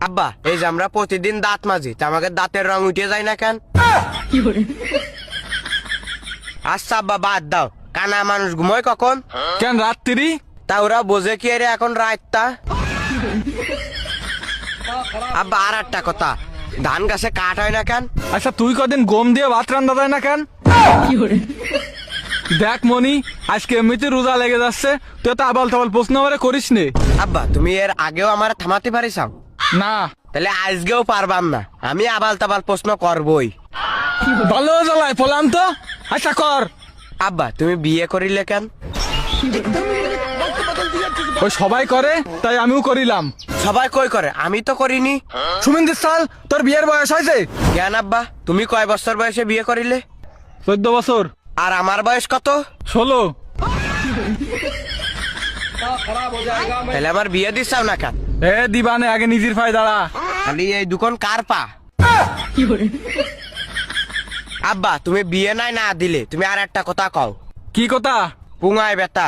আব্বা এই যে আমরা প্রতিদিন দাঁত মাজি তা আমাকে দাঁতের রং উঠে যায় না কেন? আচ্ছা আব্বা বাদ দাও, কানা মানুষ ঘুমোয় কখন? কেন রাত্রি? তা ওরা বোঝে কি রে এখন রাতটা? আব্বা আর একটা কথা, ধান গাছে কাঠ হয় না কেন? আচ্ছা তুই কদিন গম দিয়ে ভাত রান্না যায় না কেন? দেখ মনি, আজকে এমনিতে রোজা লেগে যাচ্ছে, তুই তো আবাল তাবাল প্রশ্ন আমারে করিস নে। আব্বা তুমি এর আগেও আমার থামাতে পারিসাও? না। তাহলে আজকেও পারবাম না, আমি আবাল তাবাল প্রশ্ন করবই। ভালো জ্বালায় পলাম তো। আচ্ছা কর। আব্বা তুমি বিয়ে করিলে কেন? ওই সবাই করে তাই আমিও করিলাম। সবাই কই করে, আমি তো করিনি। সুমিন্দির সাল, তোর বিয়ের বয়স হয়েছে? কেন আব্বা তুমি কয় বছর বয়সে বিয়ে করিলে? 14 বছর। আর আমার বয়স কত? 16। তাহলে আমার বিয়ে দিচ্ছাও না কেন? এ দিবানে, আগে নিজের পায়ে দাঁড়া। খালি এই দুখন কার পা? আব্বা তুমি বিয়ে নাই না দিলে তুমি আর একটা কথা কও। কি কথা? পুঙায় বেটা।